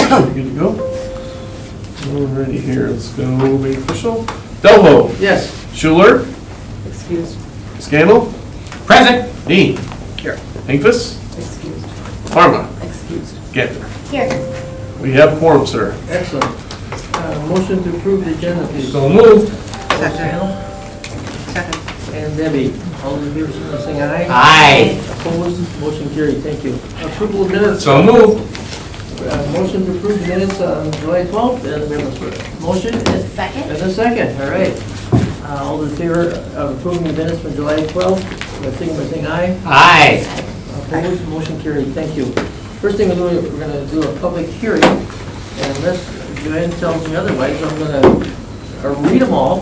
Good to go. Alrighty here, let's go make official. Delvo. Yes. Schuler. Excused. Scannell. Present. Dean. Here. Hinkfist. Excused. Parma. Excused. Gantner. Here. We have quorum, sir. Excellent. Motion to approve the agenda, please. So moved. Second. And Debbie, all in favor, saying aye. Aye. Opposed, motion carried, thank you. Approval of minutes. So moved. Motion to approve the minutes on July 12th, and we have a motion and Second. a second, all right. All in favor of approving the minutes from July 12th, saying aye. Aye. Opposed, motion carried, thank you. First thing we're going to do a public hearing, and unless Joanne tells me otherwise, I'm going to read them all,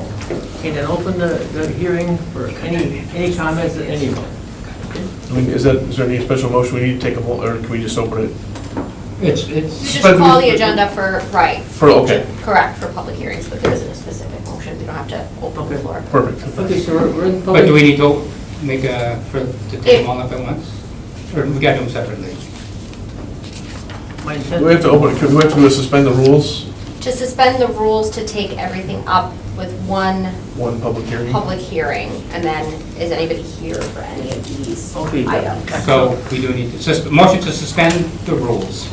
and then open the hearing for any comments that anyone. I mean, is there any special motion we need to take a vote, or can we just open it? You just call the agenda for, right. Okay. Correct, for public hearings, but there isn't a specific motion. We don't have to open the floor. Perfect. Okay, so we're in But public. do we need to make to take them all up at once? Or we got them separately? My Do intent. we have to open, do we have to suspend the rules? To suspend the rules to take everything up with one One public hearing? public hearing, and then is anybody here for any of these Okay. items? So we do need to, motion to suspend the rules.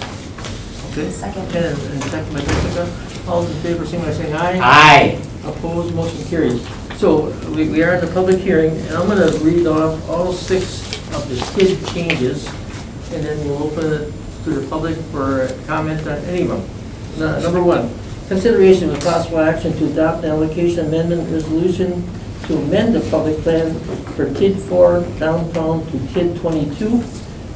Okay. Second. And second by Jessica. All in favor, saying aye. Aye. Opposed, motion carries. So we are in the public hearing, and I'm going to read off all 6 of the TID changes, and then we'll open it to the public for comment on any of them. Number 1, consideration of possible action to adopt an allocation amendment resolution to amend the public plan for TID 4 downtown to TID 22.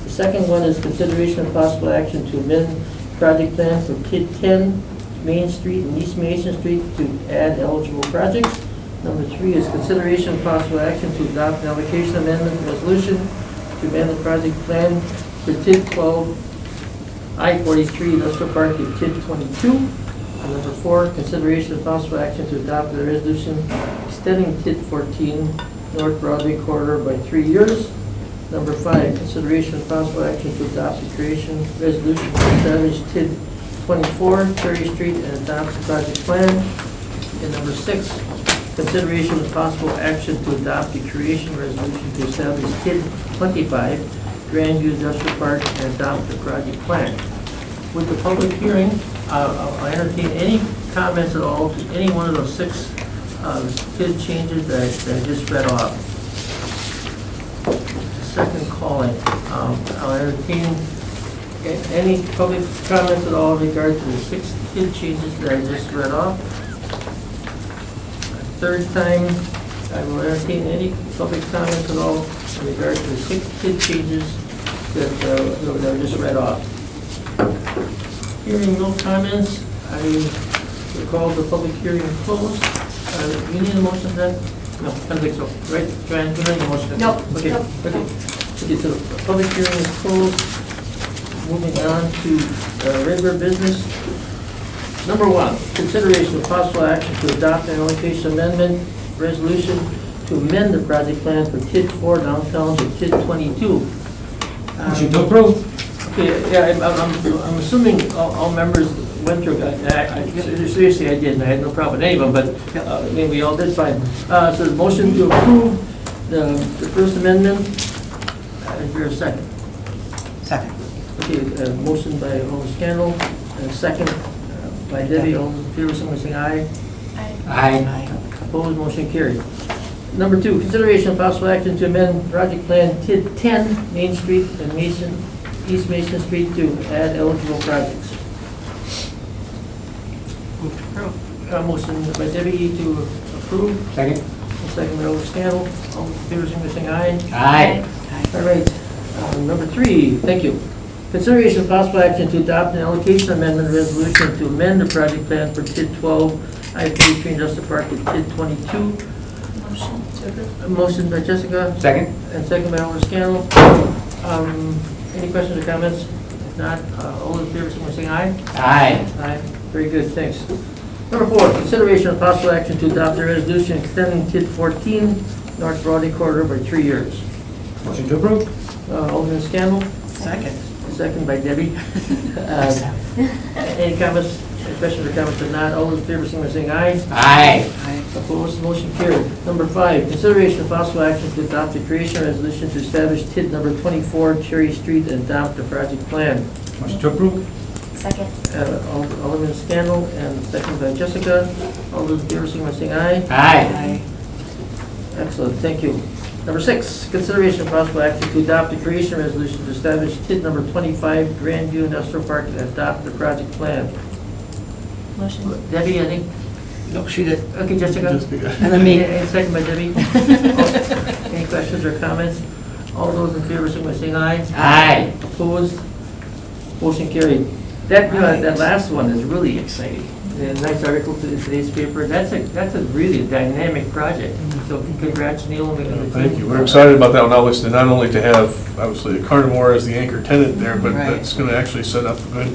The second one is consideration of possible action to amend project plan for TID 10 Main Street and East Mason Street to add eligible projects. Number 3 is consideration of possible action to adopt an allocation amendment resolution to amend the project plan for TID 12 I-43 Industrial Park to TID 22. And number 4, consideration of possible action to adopt a resolution extending TID 14 North Broadway corridor by 3 years. Number 5, consideration of possible action to adopt the creation resolution to establish TID 24 Cherry Street and adopt the project plan. And number 6, consideration of possible action to adopt the creation resolution to establish TID 25 Grandview Industrial Park and adopt the project plan. With the public hearing, I'll entertain any comments at all to any one of those 6 TID changes that I just read off. Second calling. I'll entertain any public comments at all in regard to the 6 TID changes that I just read off. Third time, I will entertain any public comments at all in regard to the 6 TID changes that I just read off. Hearing no comments, I will call the public hearing closed. You need a motion then? No, I don't think so. Right, Joanne, you don't need a motion? Nope. Okay, Nope. okay. Okay, so the public hearing is closed. Moving on to regular business. Number 1, consideration of possible action to adopt an allocation amendment resolution to amend the project plan for TID 4 downtown to TID 22. Motion to approve. Okay, yeah, I'm assuming all members went through, seriously, I did, and I had no problem with any of them, but I mean, we all did fine. So the motion to approve the first amendment, is there a second? Second. Okay, motion by Alderman Scannell, and a second by Debbie. All in favor, someone saying aye. Aye. Opposed, motion carried. Number 2, consideration of possible action to amend project plan TID 10 Main Street and East Mason Street to add eligible projects. Motion by Debbie to approve. Second. Second by Alderman Scannell. All in favor, someone saying aye. Aye. All right. Number 3, thank you. Consideration of possible action to adopt an allocation amendment resolution to amend the project plan for TID 12 I-43 Industrial Park to TID 22. Motion by Jessica. Second. And second by Alderman Scannell. Any questions or comments? If not, all in favor, someone saying aye. Aye. Aye. Very good, thanks. Number 4, consideration of possible action to adopt a resolution extending TID 14 North Broadway corridor by 3 years. Motion to approve. Alderman Scannell. Second. second by Debbie. Any comments, any questions or comments? If not, all those in favor, signify by saying aye. Aye. Opposed, motion carried. Number 5, consideration of possible action to adopt the creation resolution to establish TID number 24 Cherry Street and adopt the project plan. Motion to approve. Second. Alderman Scannell and second by Jessica. All those in favor, signify by saying aye. Aye. Excellent, thank you. Number 6, consideration of possible action to adopt the creation resolution to establish TID number 25 Grandview Industrial Park and adopt the project plan. Motion. Debbie, I think? No, she did. Okay, Jessica? Jessica. And then me. And second by Debbie. Any questions or comments? All those in favor, signify by saying aye. Aye. Opposed? Motion carried. That last one is really exciting. A nice article in today's paper. That's a really dynamic project. So congrats, Neil. And the Thank team. you. We're excited about that one, obviously, not only to have, obviously, the carnivore as the anchor tenant there, but Right. it's going to actually set up a good,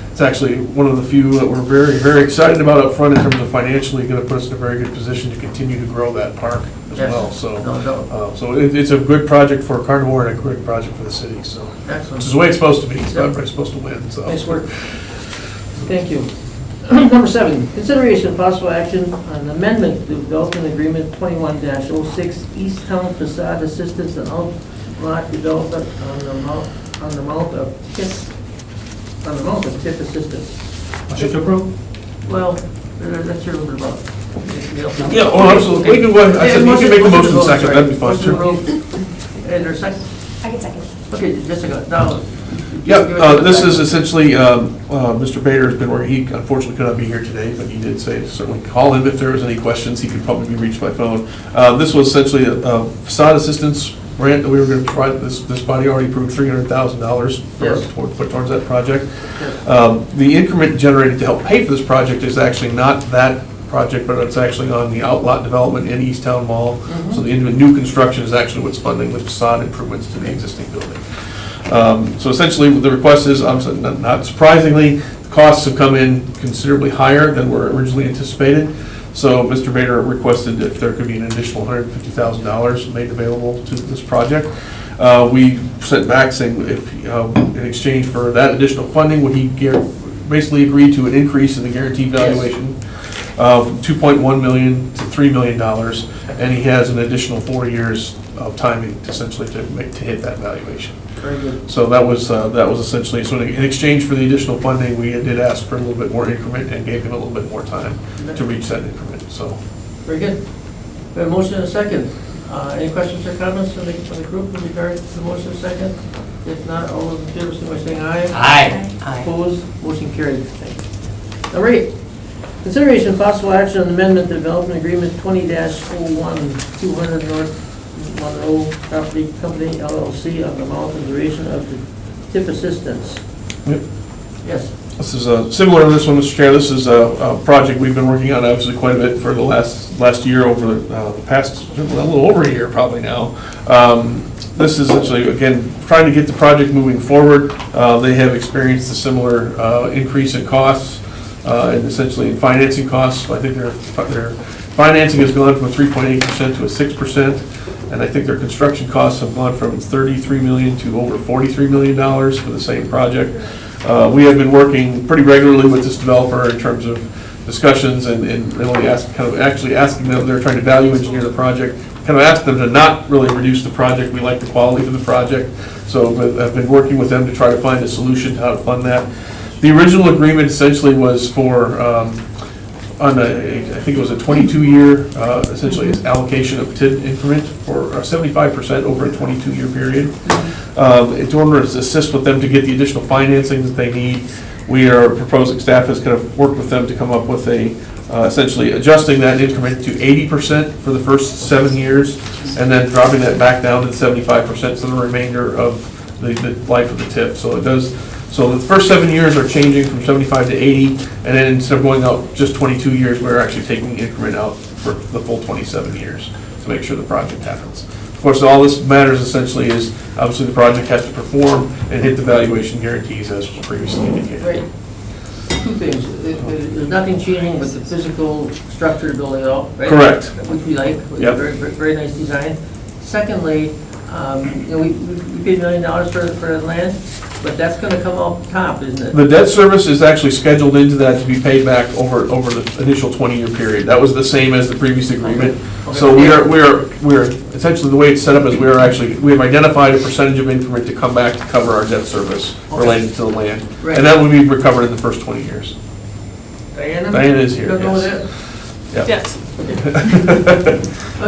it's actually one of the few that we're very, very excited about up front in terms of financially going to put us in a very good position to continue to grow that park as Yes. well. So, No doubt. so it's a good project for carnivore and a great project for the city, so. Excellent. Which is the way it's supposed to be. It's not everybody's supposed to win, so. Nice work. Thank you. Number 7, consideration of possible action on an amendment to development agreement 21-06 East Town Facade Assistance and Outlot Development on the amount of TIF assistance. Motion to approve. Well, let's hear a little bit about it. Yeah, oh, absolutely. We can, I said, you can make a motion second, that'd be fine, Motion to sure. vote. And there's second? I can second. Okay, Jessica, now. Yeah, this is essentially, Mr. Bader has been working, he unfortunately could not be here today, but he did say to certainly call him if there was any questions, he could probably be reached by phone. This was essentially a facade assistance grant that we were going to provide, this body already approved $300,000 for us Yes. to put towards that project. Yes. The increment generated to help pay for this project is actually not that project, but it's actually on the outlot development in East Town Mall. So the new construction is actually what's funding the facade improvements to the existing building. So essentially, the request is, obviously, not surprisingly, the costs have come in considerably higher than were originally anticipated. So Mr. Bader requested if there could be an additional $150,000 made available to this project. We sent back saying if, in exchange for that additional funding, would he basically agree to an increase in the guaranteed valuation from $2.1 million to $3 million, and he has an additional 4 years of timing essentially to hit that valuation. Very good. So that was essentially, so in exchange for the additional funding, we did ask for a little bit more increment and gave him a little bit more time to reach that increment, so. Very good. We have a motion and a second. Any questions or comments from the group in regard to the motion and second? If not, all those in favor, signify by saying aye. Aye. Opposed, motion carried. Thank you. Number 8, consideration of possible action on amendment to development agreement 20-01, 200 North Monroe Property Company LLC on the amount and duration of the TIF assistance. Yep. Yes. This is similar to this one, Mr. Chair. This is a project we've been working on obviously quite a bit for the last year, over the past, a little over a year probably now. This is actually, again, trying to get the project moving forward. They have experienced a similar increase in costs and essentially in financing costs. I think their financing has gone from a 3.8% to a 6%. And I think their construction costs have gone from $33 million to over $43 million for the same project. We have been working pretty regularly with this developer in terms of discussions and really actually asking them, they're trying to value engineer the project, kind of ask them to not really reduce the project. We like the quality of the project. So I've been working with them to try to find a solution to how to fund that. The original agreement essentially was for, I think it was a 22-year, essentially allocation of TID increment for 75% over a 22-year period. In order to assist with them to get the additional financing that they need, we are proposing, staff has kind of worked with them to come up with essentially adjusting that increment to 80% for the first 7 years, and then dropping that back down to 75% for the remainder of the life of the TIF. So it does. So the first 7 years are changing from 75 to 80, and then instead of going out just 22 years, we're actually taking the increment out for the full 27 years to make sure the project happens. Of course, all this matters essentially is, obviously, the project has to perform and hit the valuation guarantees as was previously indicated. Great. Two things. There's nothing changing with the physical structure of the building at all, right? Correct. Which we like. Yep. Very nice design. Secondly, we paid $1 million for the land. But that's gonna come out top, isn't it? The debt service is actually scheduled into that to be paid back over the initial 20-year period. That was the same as the previous agreement. Okay. So we are essentially, the way it's set up is we have identified a percentage of increment to come back to cover our debt service related to the land. Right. And that will be recovered in the first 20 years. Diana? Diana is here, You don't know yes. that? Yeah. Yes.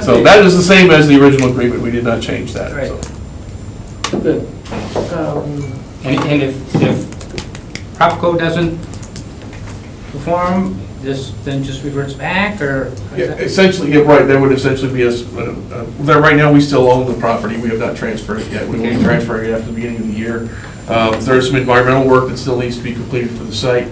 So Okay. that is the same as the original agreement. We did not change that. Right. so. Good. And if Propco doesn't perform, this then just reverts back, or? Yeah, essentially, yeah, right, that would essentially be us, right now, we still own the property, we have not transferred it yet, we will be transferring it after the beginning of the year. There's some environmental work that still needs to be completed for the site,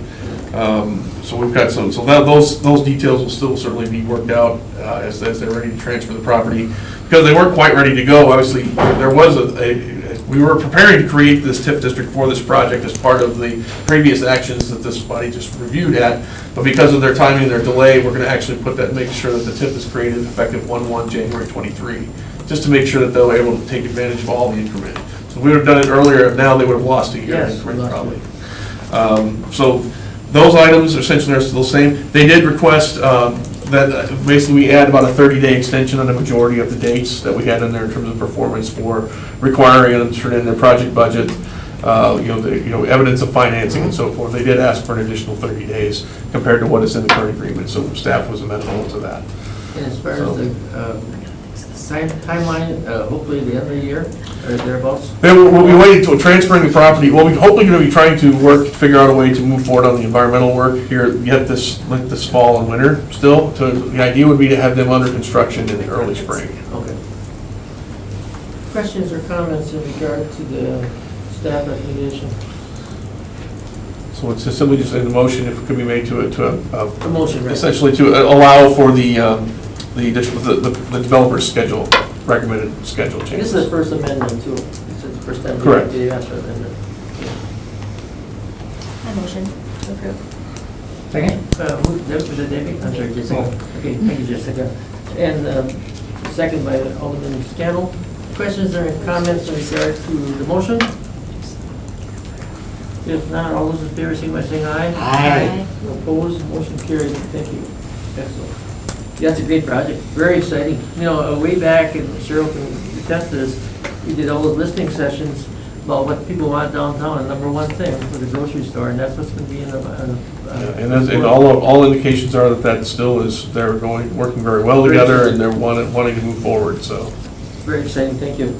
so we've got some, so those details will still certainly be worked out as they're ready to transfer the property, because they weren't quite ready to go. Obviously, there was we were preparing to create this TIF district for this project as part of the previous actions that this body just reviewed at, but because of their timing and their delay, we're gonna actually make sure that the TIF is created effective 1/1 January 23, just to make sure that they're able to take advantage of all the increment. So if we would have done it earlier, now they would have lost a year Yes, increment lost probably. So those items essentially are still the same. They did request that basically we add about a 30-day extension on the majority of the dates that we had in there in terms of performance for requiring them to turn in their project budget, evidence of financing and so forth. They did ask for an additional 30 days compared to what is in the current agreement, so staff was amenable to that. And as far as the timeline, hopefully the end of the year, or thereabouts? We'll be waiting till transferring the property. Well, we're hopefully going to be trying to figure out a way to move forward on the environmental work here yet this fall and winter still. The idea would be to have them under construction in the early spring. Okay. Questions or comments in regard to the staff recommendation? So it's just simply just a motion, if it could be made to The motion, right? essentially to allow for the developer's schedule, recommended schedule This changes. is the first amendment too. This is the first time Correct. they asked for amendment. I motion to approve. Second? Was it Debbie? I'm sorry, Jessica. Okay, thank you, Jessica. And second by Alderman Scannell. Questions or comments in regard to the motion? If not, all those in favor, signify by saying aye. Aye. Opposed, motion carried. Thank you. Excellent. Yeah, it's a great project, very exciting. Way back, and Cheryl can attest to this, we did all the listening sessions about what people want downtown, and number one thing for the grocery store, and that's what's going to be in the. And all indications are that still is, they're working very well together, and they're wanting to move forward, so. Very exciting, thank you.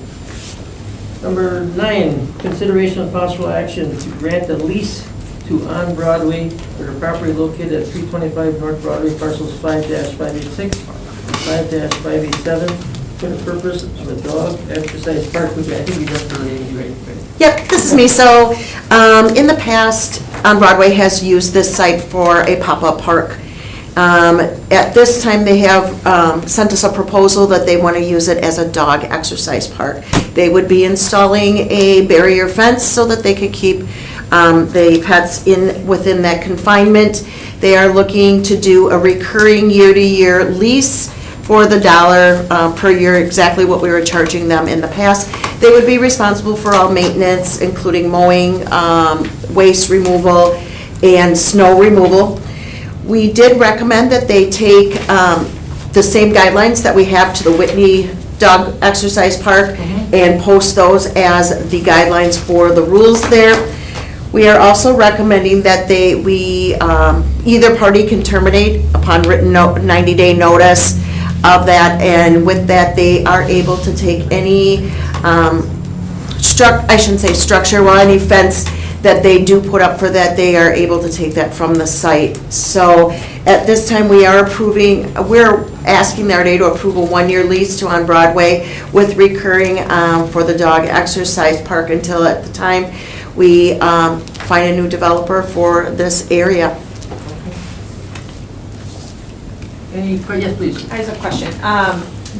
Number 9, consideration of possible action to grant a lease to On Broadway for the property located at 325 North Broadway, parcels 5-586, 5-587, for the purpose of a dog exercise park, which I think we just related, right? Yep, this is me. So, in the past, On Broadway has used this site for a pop-up park. At this time, they have sent us a proposal that they want to use it as a dog exercise park. They would be installing a barrier fence so that they could keep the pets within that confinement. They are looking to do a recurring year-to-year lease for the $1 per year, exactly what we were charging them in the past. They would be responsible for all maintenance, including mowing, waste removal, and snow removal. We did recommend that they take the same guidelines that we have to the Whitney Dog Exercise Park and post those as the guidelines for the rules there. We are also recommending that either party can terminate upon written 90-day notice of that, and with that, they are able to take any any fence that they do put up for that, they are able to take that from the site. So at this time, we're asking RDA to approve a 1-year lease to On Broadway with recurring for the dog exercise park until at the time we find a new developer for this area. Yes, please. I just have a question.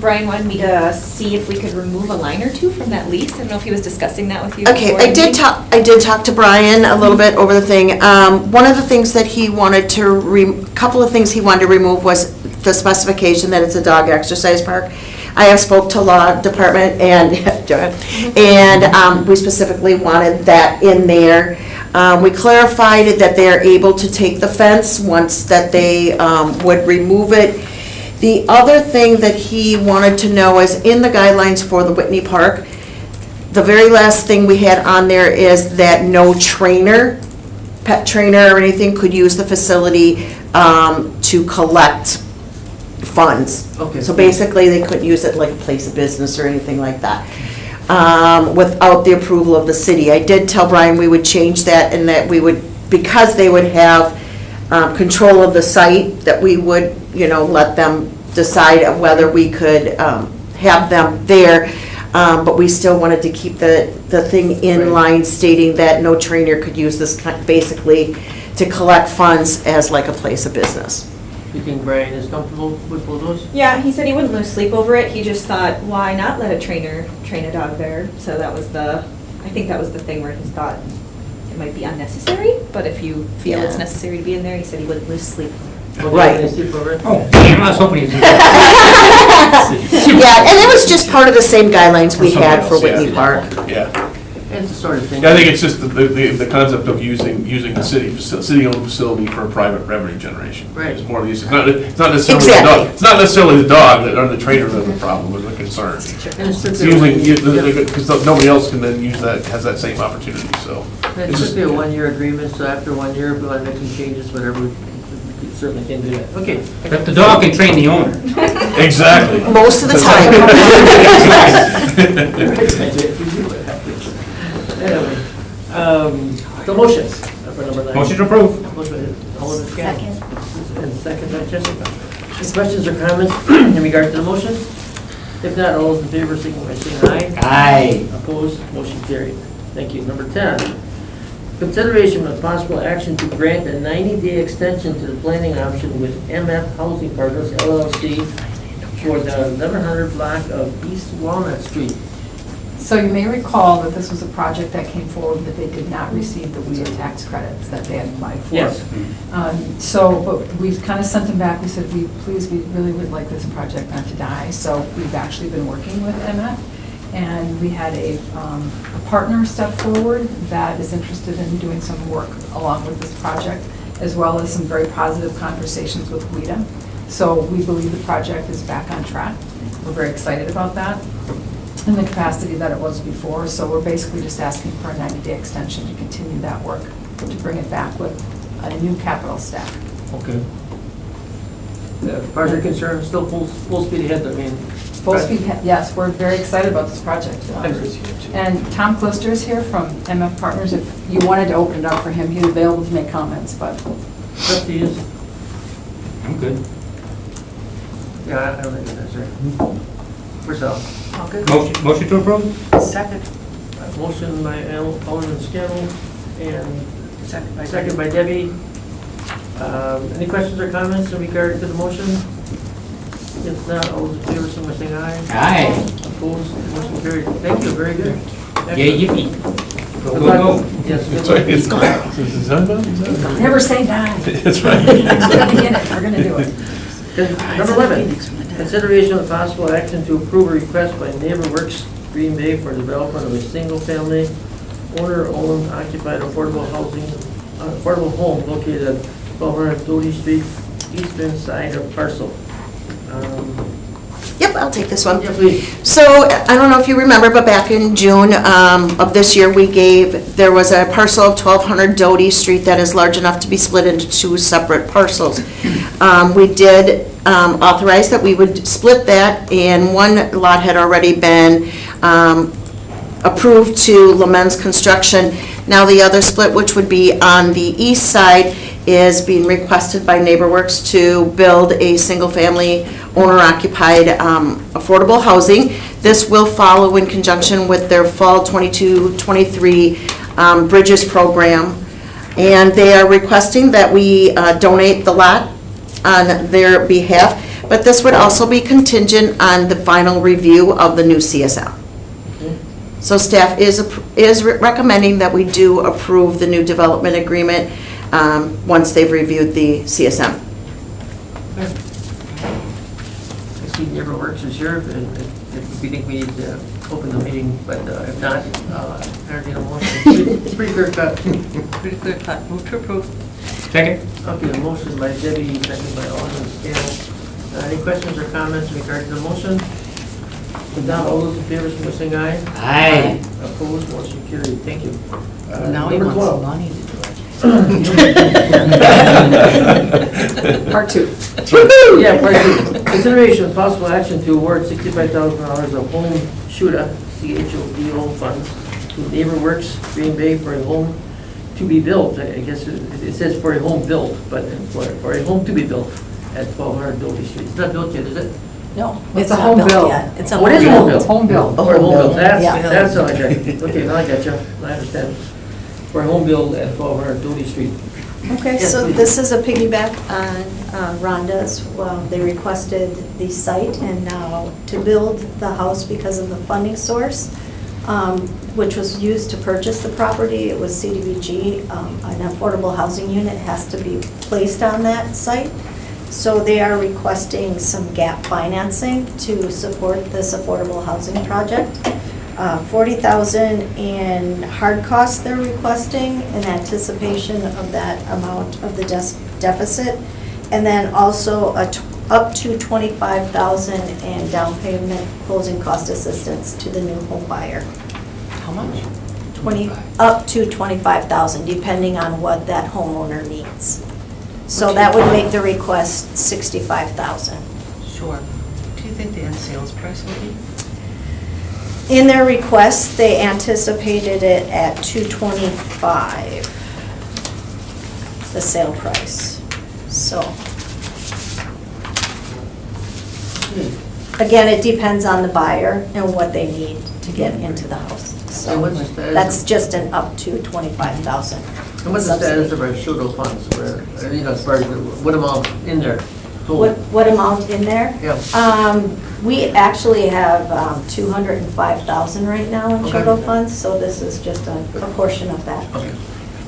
Brian wanted me to see if we could remove a line or two from that lease. I don't know if he was discussing that with you. Okay, before I the did meeting. talk to Brian a little bit over the thing. One of the things that he wanted to, couple of things he wanted to remove was the specification that it's a dog exercise park. I have spoke to law department, and Joanne. And we specifically wanted that in there. We clarified that they are able to take the fence once that they would remove it. The other thing that he wanted to know is in the guidelines for the Whitney Park, the very last thing we had on there is that no trainer, pet trainer or anything could use the facility to collect funds. Okay. So basically, they couldn't use it like a place of business or anything like that, without the approval of the city. I did tell Brian we would change that and that we would, because they would have control of the site, that we would, let them decide whether we could have them there. But we still wanted to keep the thing in line stating that no trainer could use this basically to collect funds as like a place of business. You think Brian is comfortable with both those? Yeah, he said he wouldn't lose sleep over it. He just thought, why not let a trainer train a dog there? So that was I think that was the thing where he thought it might be unnecessary, but if you feel it's Yeah. necessary to be in there, he said he wouldn't lose sleep. Right. Oh, damn, I was hoping you'd do that. Yeah, and it was just part of the same guidelines we For had somebody for else, Whitney yeah. Park. Yeah. It's the sort of thing. Yeah, I think it's just the concept of using the city-owned facility for private revenue generation. Right. It's more of these, it's not necessarily the Exactly. dog, it's not necessarily the dog or the trainer that's the problem or the concern. And it's It's strictly using, because nobody else can then use that, has that same opportunity, so. it's strictly a one-year agreement, so after 1 year, if we want to make some changes, whatever, we certainly can do that. Okay. But the dog can train the owner. Exactly. Most of the time. Anyway, the motions for number 9. Motion to approve. Motion by Alderman Scannell. Second. And second by Jessica. Any questions or comments in regard to the motion? If not, all those in favor, signify by saying aye. Aye. Opposed, motion carried. Thank you. Number 10, consideration of possible action to grant a 90-day extension to the planning option with MF Housing Partners LLC for the 1100 block of East Walnut Street. So you may recall that this was a project that came forward that they did not receive the WIA tax credits that they had applied for. Yes. But we kind of sent them back, we said, we really would like this project not to die. So we've actually been working with MF, and we had a partner step forward that is interested in doing some work along with this project, as well as some very positive conversations with WIA. So we believe the project is back on track. We're very excited about that, in the capacity that it was before. So we're basically just asking for a 90-day extension to continue that work, to bring it back with a new capital stack. Okay. The project concern, still full speed ahead, I mean. Full speed, yes, we're very excited about this project. And Tom Klister is here from MF Partners. If you wanted to open it up for him, he's available to make comments, but. Up to you. I'm good. Yeah, I don't think that's right. Yourself. All good. Motion to approve? Second. Motion by Alderman Scannell and second by Debbie. Any questions or comments in regard to the motion? If not, all those in favor, signify by saying aye. Aye. Opposed, motion carried. Thank you, very good. Yay, yippee. Go, go, go. Yes, good It's luck. right, it's gone. Is that about? Is that- Never say die. That's right. We're gonna get it, we're gonna do it. Number 11, consideration of possible action to approve a request by NeighborWorks Green Bay for development of a single-family, owner-owned, occupied affordable home located at 1200 Doty Street, eastern side of Parcel. Yep, I'll take this one. Yeah, please. So, I don't know if you remember, but back in June of this year, there was a parcel of 1200 Doty Street that is large enough to be split into 2 separate parcels. We did authorize that we would split that, and one lot had already been approved to Lamens Construction. Now the other split, which would be on the east side, is being requested by NeighborWorks to build a single-family owner-occupied affordable housing. This will follow in conjunction with their fall 22-23 Bridges program. And they are requesting that we donate the lot on their behalf, but this would also be contingent on the final review of the new CSM. So staff is recommending that we do approve the new development agreement once they've reviewed the CSM. I see NeighborWorks is here, and if we think we need open the meeting, but if not, entertain a motion. It's pretty clear cut. Pretty clear cut. Move to approve. Second? Okay, a motion by Debbie, second by Alderman Scannell. Any questions or comments in regard to the motion? If not, all those in favor, say aye. Aye. Opposed, motion carried. Thank you. Now he Number wants 12. Lonnie to do it. Part two. Yeah, part two. Consideration of possible action to award $65,000 of home CHODO, CHODO funds to NeighborWorks Green Bay for a home to be built. I guess it says for a home built, but for a home to be built at 1200 Dolby Street. It's not built yet, is it? No. It's a not home built build. yet. It's a What is home built? Home build. For a home built, Yeah. that's all I got. Okay, now I got you. I understand. For a home build at 1200 Dolby Street. Okay, Yes, so please. this is a piggyback on Rhonda's. Well, they requested the site and now to build the house because of the funding source, which was used to purchase the property. It was CDBG. An affordable housing unit has to be placed on that site. So they are requesting some gap financing to support this affordable housing project. $40,000 in hard costs they're requesting in anticipation of that amount of the deficit. And then also up to $25,000 in down payment closing cost assistance to the new home buyer. How much? Up to $25,000, depending on what that homeowner needs. So that would make the request $65,000. Sure. Do you think the end sales price will be? In their request, they anticipated it at $225, the sale price. So, again, it depends on the buyer and what they need to get into the house. And So what's the status? that's just an up to $25,000. And what's the status of our CHODO funds, where, as far as what amount in there? total? What amount in there? Yeah. We actually have $205,000 right now in Okay. CHODO funds, so this is just a portion of that. Okay.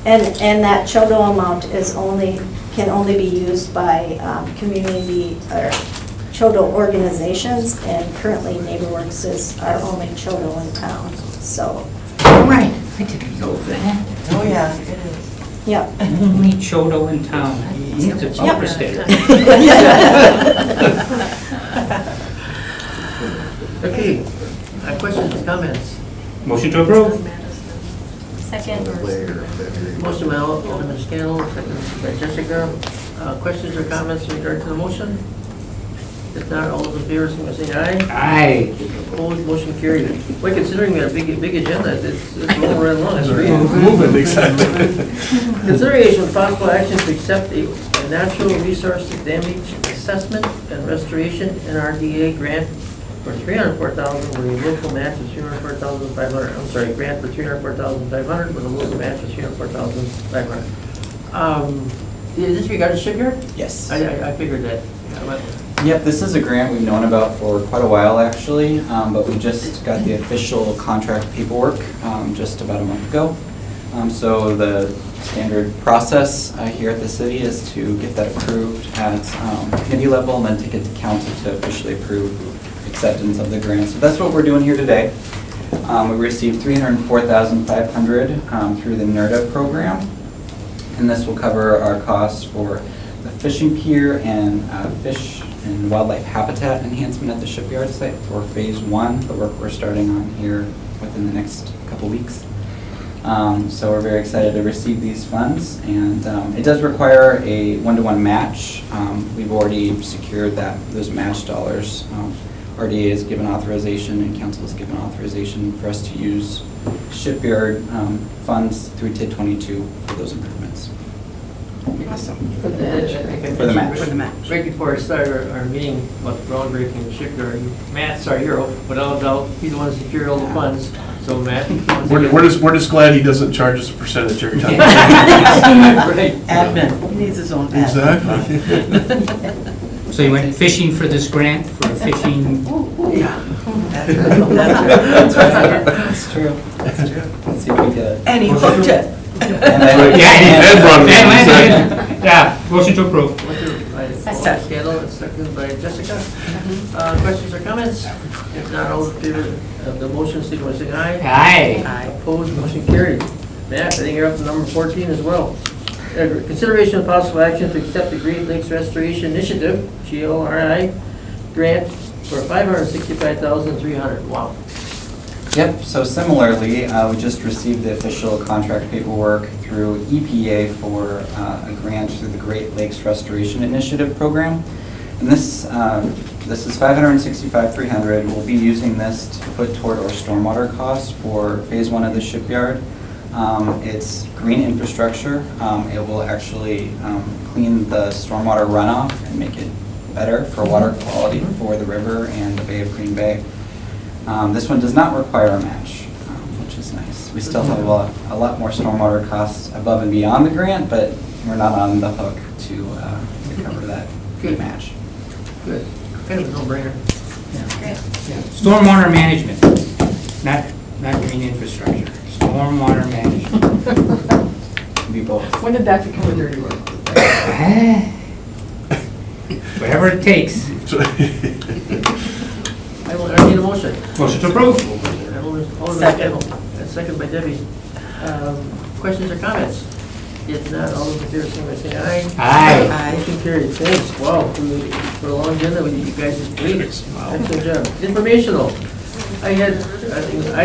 And that CHODO amount can only be used by community or CHODO organizations, and currently NeighborWorks is our only CHODO in town, so, Right. I didn't know that. Oh, yeah, it is. yep. Only Chodo in town. It's a bumper Yep. sticker. Okay, questions and comments? Motion to approve. Second. Motion by Alderman Scannell, second by Jessica. Questions or comments in regard to the motion? If not, all those in favor, say aye. Aye. Opposed, motion carried. Well, considering we have a big agenda, it's rolling right along. It's great. Moving, exactly. Consideration of possible action to accept a natural resource damage assessment and restoration NRDA grant for $304,000 with a local match of $304,500. I'm sorry, grant for $304,500 with a local match of $304,500. Is this regarding shipyard? Yes. I figured that. Yeah, but- Yep, this is a grant we've known about for quite a while, actually, but we just got the official contract paperwork just about a month ago. So the standard process here at the city is to get that approved at committee level and then take it to council to officially approve acceptance of the grant. So that's what we're doing here today. We received $304,500 through the NERDA program, and this will cover our costs for the fishing pier and fish and wildlife habitat enhancement at the shipyard site for phase 1, the work we're starting on here within the next couple weeks. So we're very excited to receive these funds, and it does require a 1-to-1 match. We've already secured those match dollars. RDA has given authorization and council has given authorization for us to use shipyard funds through TID 22 for those improvements. Awesome. For the match. For the match. Right before I started our meeting about groundbreaking the shipyard, Matt's our hero, without a doubt. He's the one who secured all the funds. So Matt. We're just glad he doesn't charge us a percentage every time. Right. Admin, he needs his own admin. Exactly. So you went fishing for this grant, for fishing? Yeah. That's right. That's right. That's true. That's true. Let's see if we get. And he hooked it. And then- Ed brought it in. Yeah, motion to approve. Second. that, Kendall, and seconded by Jessica. Questions or comments? If not, all in favor of the motion, signify by saying aye. Aye. Aye. Opposed, motion carried. Matt, I think you're up to number 14 as well. Consideration of possible action to accept the Great Lakes Restoration Initiative, GLRI, grant for $565,300. Wow. Yep, so similarly, we just received the official contract paperwork through EPA for a grant through the Great Lakes Restoration Initiative program. And this is $565,300. We'll be using this to put toward our stormwater costs for phase 1 of the shipyard. It's green infrastructure. It will actually clean the stormwater runoff and make it better for water quality for the river and the Bay of Green Bay. This one does not require a match, which is nice. We still have a lot more stormwater costs above and beyond the grant, but we're not on the hook to cover that match. Good. Kind of a no-brainer. Yeah. Stormwater management, not green infrastructure. Stormwater management. Can be both. When did that become a dirty word? Whatever it takes. I need a motion. Motion to approve. Second. Second by Debbie. Questions or comments? If not, all those in favor, signify by saying aye. Aye. Motion carried. Thanks. Wow, for a long agenda, you guys did great. Excellent job. Informational. I had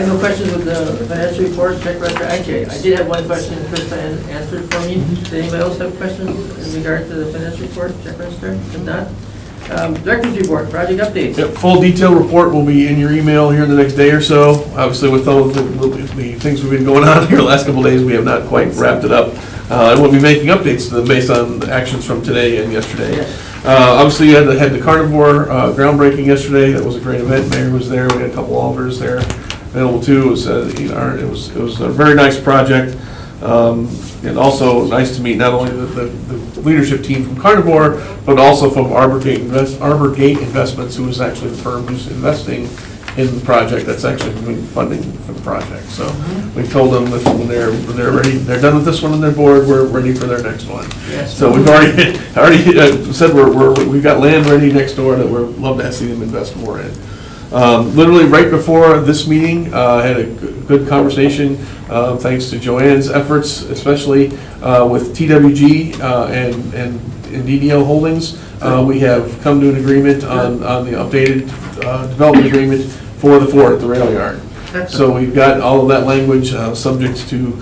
no questions with the financial report, check register. Actually, I did have one question Krista answered for me. Does anybody else have questions in regard to the financial report, check register? If not, director's report, project updates. Yep, full detailed report will be in your email here in the next day or so. Obviously, with all of the things we've been going on here the last couple of days, we have not quite wrapped it up. And we'll be making updates to them based on the actions from today and yesterday. Yes. Obviously, you had the carnivore groundbreaking yesterday. That was a great event. Mayor was there. We had a couple alders there available too. It was it was a very nice project. And also nice to meet not only the leadership team from Carnivore, but also from Arborgate Investments, who is actually the firm who's investing in the project that's actually doing funding for the project. So we told them that when they're ready, they're done with this one on their board, we're ready for their next one. Yes. So we've already said we've got land ready next door that we'd love to see them invest more in. Literally right before this meeting, I had a good conversation, thanks to Joanne's efforts, especially with TWG and DDL Holdings. We have come to an agreement on the updated development agreement for the fort at the rail yard. So we've got all of that language subject to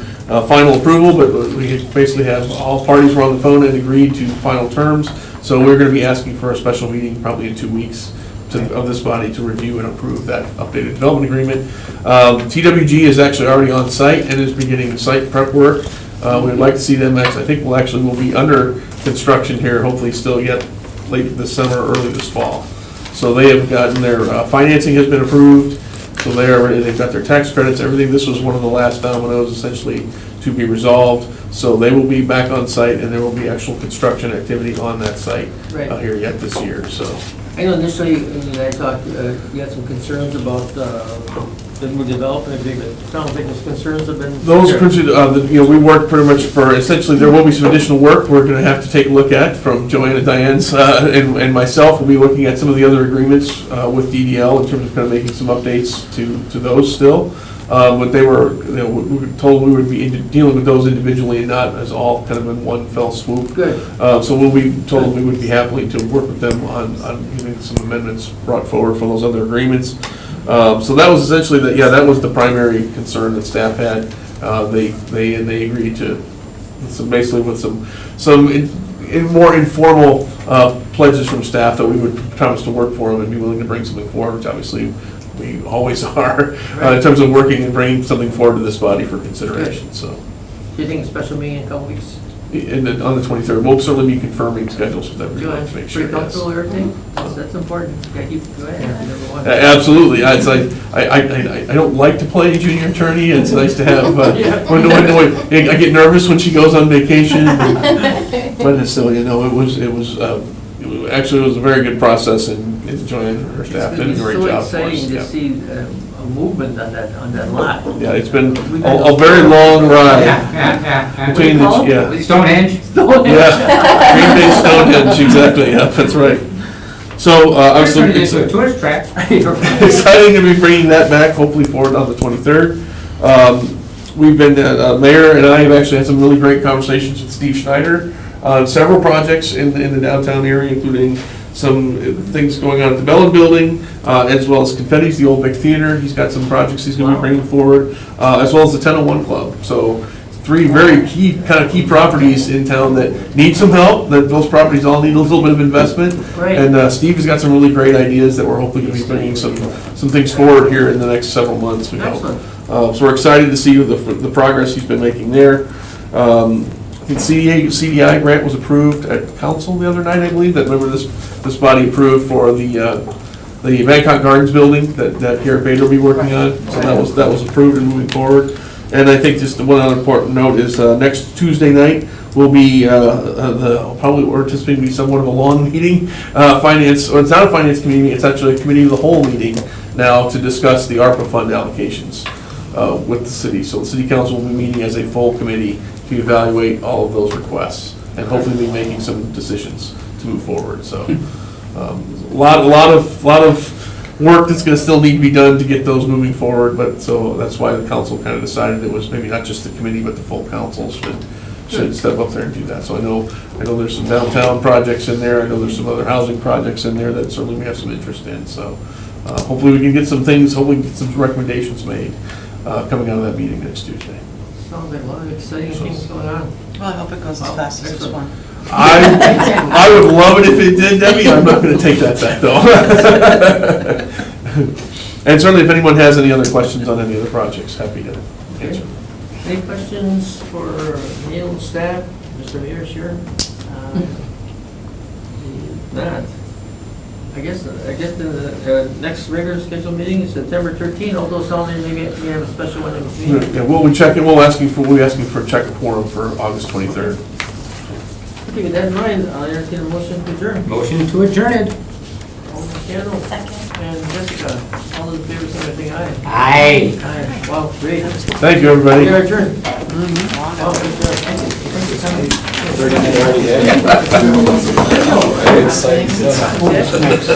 final approval, but we basically have all parties were on the phone and agreed to final terms. So we're going to be asking for a special meeting probably in 2 weeks of this body to review and approve that updated development agreement. TWG is actually already on site and is beginning site prep work. We'd like to see them I think we'll be under construction here, hopefully still yet late this summer, early this fall. So they have gotten their financing has been approved. So they've got their tax credits, everything. This was one of the last dominoes essentially to be resolved. So they will be back on site and there will be actual construction activity on that site here yet this year. So I know initially, when you guys talked, you had some concerns about the new development agreement. It sounds like those concerns have been. those, we work pretty much for, essentially, there will be some additional work we're going to have to take a look at from Joanne and Diane's, and myself will be looking at some of the other agreements with DDL in terms of kind of making some updates to those still. But they were, we were told we would be dealing with those individually and not as all kind of in one fell swoop. Good. So we'll be told we would be happy to work with them on getting some amendments brought forward for those other agreements. So that was essentially that was the primary concern that staff had. They agreed to, so basically with some more informal pledges from staff that we would promise to work for them and be willing to bring something forward, which obviously we always are, in terms of working and bringing something forward to this body for consideration. So, Do you think a special meeting in a couple weeks? And then on the 23rd, we'll certainly be confirming schedules with everyone to make sure. Pretty comfortable with everything? That's important. Go ahead. Number one. Absolutely. It's like, I don't like to play junior attorney. It's nice to have, I get nervous when she goes on vacation. But so, it was actually, it was a very good process, and Joanne and her staff did a great job for us. It's so exciting to see a movement on that lot. Yeah, it's been a very long ride. Yeah. Between the, What do you call yeah. Stonehenge? Yeah, Green Bay Stonehenge, exactly, yeah, that's right. So, obviously, Turned it it's into a tourist trap. exciting to be bringing that back, hopefully forward on the 23rd. We've been, Mayor and I have actually had some really great conversations with Steve Schneider on several projects in the downtown area, including some things going on at the Bellin Building, as well as Confetti's, the Old Vic Theater. He's got some projects he's gonna be bringing forward, as well as the 1001 Club. So, three very key properties in town that need some help, that those properties all need a little bit of investment. Right. And Steve has got some really great ideas that we're hopefully gonna be bringing some things forward here in the next several months, we hope. Excellent. So we're excited to see the progress he's been making there. I think CDI grant was approved at council the other night, I believe, that, remember this body approved for the Bangkok Gardens building that Garrett Bader will be working on. So that was approved and moving forward. And I think just one other important note is next Tuesday night will be probably we're anticipating to be somewhat of a long meeting. Finance, or it's not a finance committee meeting, it's actually a committee of the whole meeting now to discuss the ARPA fund allocations with the city. So the city council will be meeting as a full committee to evaluate all of those requests and hopefully be making some decisions to move forward. So a lot of work that's going to still need to be done to get those moving forward. But so that's why the council kind of decided it was maybe not just the committee but the full council should step up there and do that. So I know there's some downtown projects in there. I know there's some other housing projects in there that certainly we have some interest in. So hopefully we can get some things, hopefully get some recommendations made coming out of that meeting next Tuesday. Sounds like a lot of exciting things going on. Well, I hope it goes as fast as it's Excellent. one. I would love it if it did, Debbie. I'm not going to take that back though. And certainly if anyone has any other questions on any other projects, happy to answer. Any questions for Neil, staff, Mr. Mayor, sure? Not. I guess the next regular scheduled meeting is September 13th, although sounding maybe we have a special one in between. Yeah, we'll be checking, we'll be asking for a check of quorum for August 23rd. Okay, with that in mind, I'll entertain a motion to adjourn. Motion to adjourn it. Alderman Candle. Second. And Jessica, all those in favor, say anything aye. Aye. Aye. Wow, great. Thank you, everybody. We are adjourned. Wow, good job. Thank you. Thank you. 30 minutes already, yeah. Thank you.